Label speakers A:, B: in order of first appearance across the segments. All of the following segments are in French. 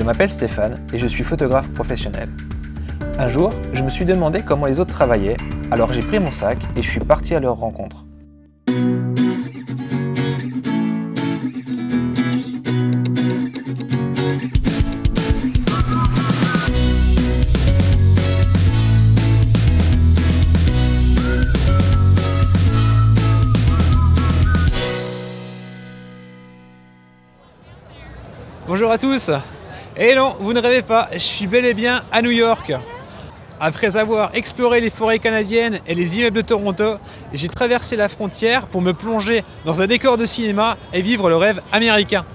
A: m'appelle Stéphane et je suis photographe professionnel. Un jour, je me suis demandé comment les autres travaillaient, alors j'ai pris mon sac et je suis parti à leur rencontre.
B: Bonjour à tous. Et non, vous ne rêvez pas, je suis bel et bien à New York. Après avoir exploré les forêts canadiennes et les immeubles de Toronto, j'ai traversé la frontière pour me plonger dans un décor de cinéma et vivre le rêve américain.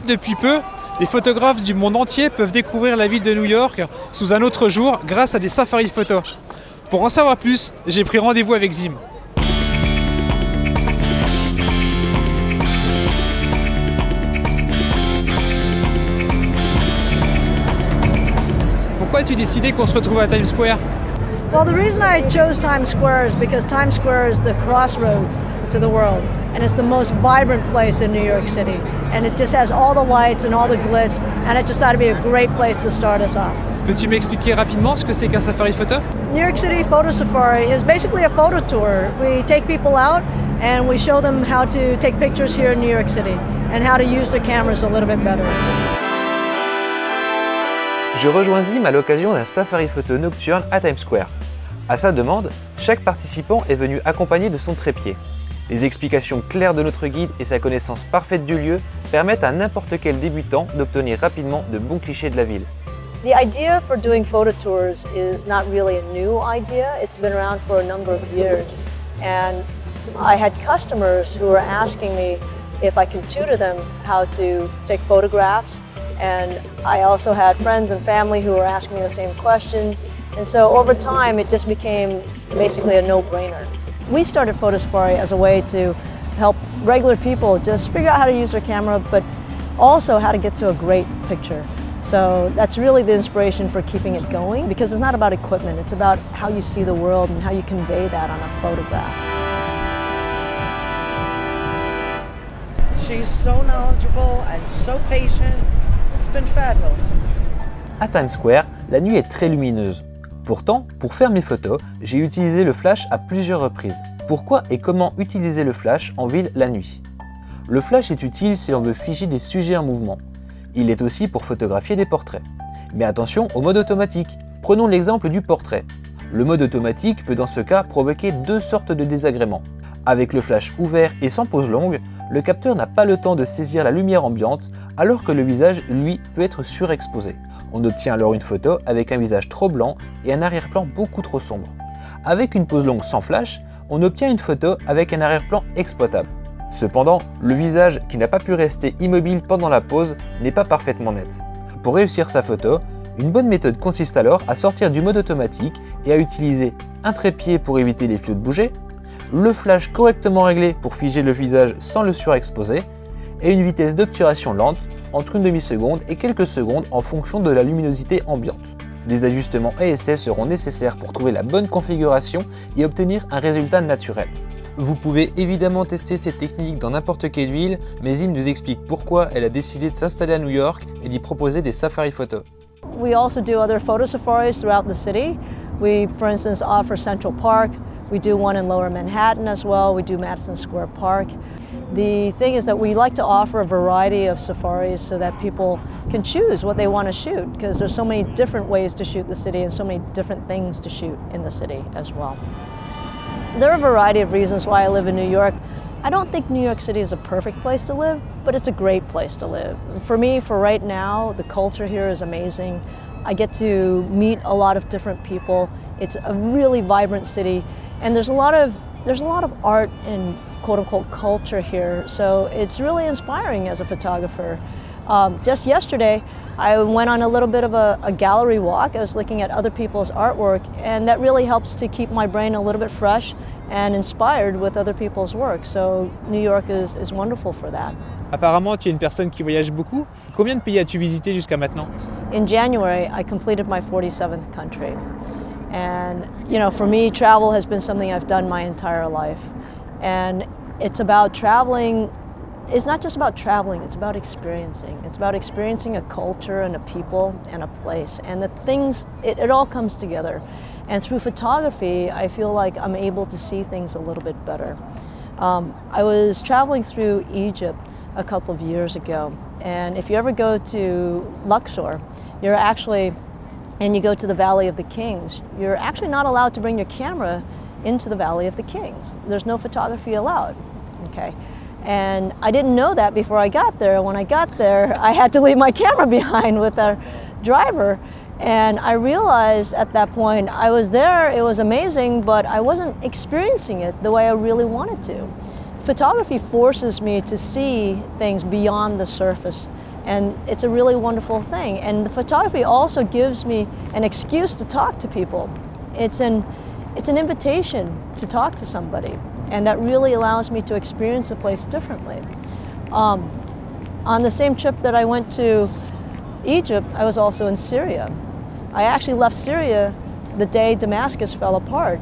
B: Depuis peu, les photographes du monde entier peuvent découvrir la ville de New York sous un autre jour grâce à des safaris photos. Pour en savoir plus, j'ai pris rendez-vous avec Zim. Pourquoi as-tu décidé qu'on se retrouve à Times Square?
C: Well, the reason I chose Times Square is because Times Square is the crossroads to the world, and it's the most vibrant place in New York City. And it just has all the lights and all the glitz, and it just thought to be a great place to start us off.
B: Peux-tu m'expliquer rapidement ce que c'est qu'un safari photo?
C: New York City Photo Safari is basically a photo tour. We take people out and we show them how to take pictures here in New York City and how to use their cameras a little bit better.
A: Je rejoins Zim à l'occasion d'un safari photo nocturne à Times Square. À sa demande, chaque participant est venu accompagné de son trépied. Les explications claires de notre guide et sa connaissance parfaite du lieu permettent à n'importe quel débutant d'obtenir rapidement de bons clichés de la ville.
C: The idea for doing photo tours is not really a new idea. It's been around for a number of years. And I had customers who were asking me if I could tutor them how to take photographs. And I also had friends and family who were asking me the same question. And so over time, it just became basically a no-brainer. We started Photo Safari as a way to help regular people just figure out how to use their camera, but also how to get to a great picture. So that's really the inspiration for keeping it going, because it's not about equipment, it's about how you see the world and how you convey that on a photograph.
D: She's so knowledgeable and so patient. It's been fabulous.
A: À Times Square, la nuit est très lumineuse. Pourtant, pour faire mes photos, j'ai utilisé le flash à plusieurs reprises. Pourquoi et comment utiliser le flash en ville la nuit? Le flash est utile si l'on veut figer des sujets en mouvement. Il est aussi pour photographier des portraits. Mais attention au mode automatique. Prenons l'exemple du portrait. Le mode automatique peut dans ce cas provoquer deux sortes de désagréments. Avec le flash ouvert et sans pause longue, le capteur n'a pas le temps de saisir la lumière ambiante, alors que le visage, lui, peut être surexposé. On obtient alors une photo avec un visage trop blanc et un arrière-plan beaucoup trop sombre. Avec une pause longue sans flash, on obtient une photo avec un arrière-plan exploitable. Cependant, le visage qui n'a pas pu rester immobile pendant la pause n'est pas parfaitement net. Pour réussir sa photo, une bonne méthode consiste alors à sortir du mode automatique et à utiliser un trépied pour éviter les flous de bouger, le flash correctement réglé pour figer le visage sans le surexposer, et une vitesse d'obturation lente entre une demi-seconde et quelques secondes en fonction de la luminosité ambiante. Des ajustements et essais seront nécessaires pour trouver la bonne configuration et obtenir un résultat naturel. Vous pouvez évidemment tester cette technique dans n'importe quelle ville, mais Zim nous explique pourquoi elle a décidé de s'installer à New York et d'y proposer des safaris photos.
C: We also do other photo safaris throughout the city. We, for instance, offer Central Park. We do one in Lower Manhattan as well. We do Madison Square Park. The thing is that we like to offer a variety of safaris so that people can choose what they want to shoot, because there's so many different ways to shoot the city and so many different things to shoot in the city as well. There are a variety of reasons why I live in New York. I don't think New York City is a perfect place to live, but it's a great place to live. For me, for right now, the culture here is amazing. I get to meet a lot of different people. It's a really vibrant city, and there's a lot of art and quote-unquote culture here, so it's really inspiring as a photographer. Just yesterday, I went on a little bit of a gallery walk. I was looking at other people's artwork, and that really helps to keep my brain a little bit fresh and inspired with other people's work. So New York is wonderful for that.
B: Apparemment, tu es une personne qui voyage beaucoup. Combien de pays as-tu visité jusqu'à maintenant?
C: In January, I completed my 47th country. And, you know, for me, travel has been something I've done my entire life. And it's about traveling it's not just about traveling, it's about experiencing. It's about experiencing a culture and a people and a place. And the things, it all comes together. And through photography, I feel like I'm able to see things a little bit better. I was traveling through Egypt a couple of years ago. And if you ever go to Luxor, you're actually, and you go to the Valley of the Kings, you're actually not allowed to bring your camera into the Valley of the Kings. There's no photography allowed, okay? And I didn't know that before I got there. When I got there, I had to leave my camera behind with our driver. And I realized at that point, I was there, it was amazing, but I wasn't experiencing it the way I really wanted to. Photography forces me to see things beyond the surface, and it's a really wonderful thing. And the photography also gives me an excuse to talk to people. It's an invitation to talk to somebody, and that really allows me to experience the place differently. On the same trip that I went to Egypt, I was also in Syria. I actually left Syria the day Damascus fell apart.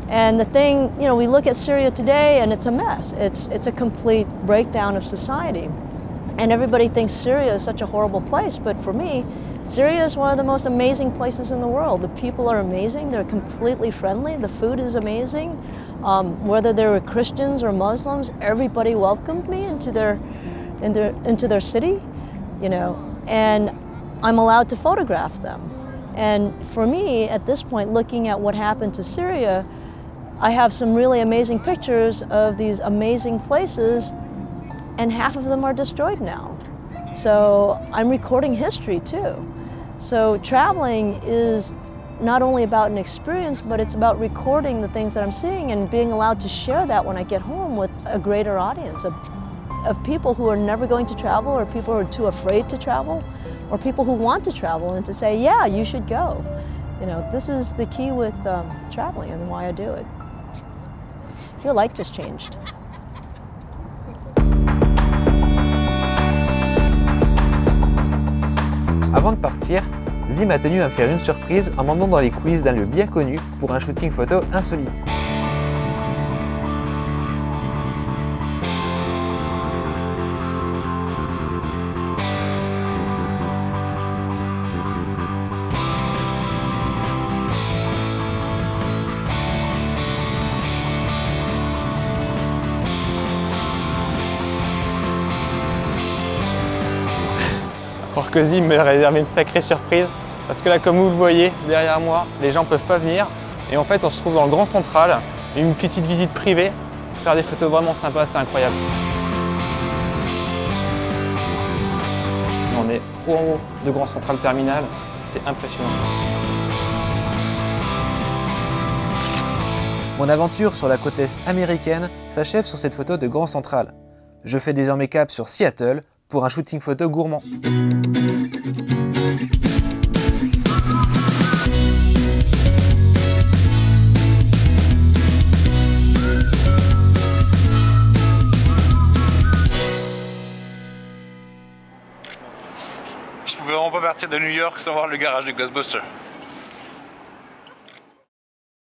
C: And the thing, you know, we look at Syria today and it's a mess. It's a complete breakdown of society. And everybody thinks Syria is such a horrible place, but for me, Syria is one of the most amazing places in the world. The people are amazing, they're completely friendly, the food is amazing. Whether they were Christians or Muslims, everybody welcomed me into their city, you know, and I'm allowed to photograph them. And for me, at this point, looking at what happened to Syria, I have some really amazing pictures of these amazing places, and half of them are destroyed now. So I'm recording history too. So traveling is not only about an experience, but it's about recording the things that I'm seeing and being allowed to share that when I get home with a greater audience of people who are never going to travel, or people who are too afraid to travel, or people who want to travel, and to say, yeah, you should go. You know, this is the key with traveling and why I do it. Your life just changed.
A: Avant de partir, Zim a tenu à me faire une surprise en m'emmenant dans les coulisses d'un lieu bien connu pour un shooting photo insolite.
E: Croire que Zim m'a réservé une sacrée surprise, parce que là, comme vous le voyez derrière moi, les gens ne peuvent pas venir, et en fait on se trouve dans le Grand Central, une petite visite privée pour faire des photos vraiment sympas, c'est incroyable. On est au haut de Grand Central Terminal, c'est impressionnant.
A: Mon aventure sur la côte est américaine s'achève sur cette photo de Grand Central. Je fais désormais cap sur Seattle pour un shooting photo gourmand.
F: Je pouvais vraiment pas partir de New York sans voir le garage de Ghostbusters.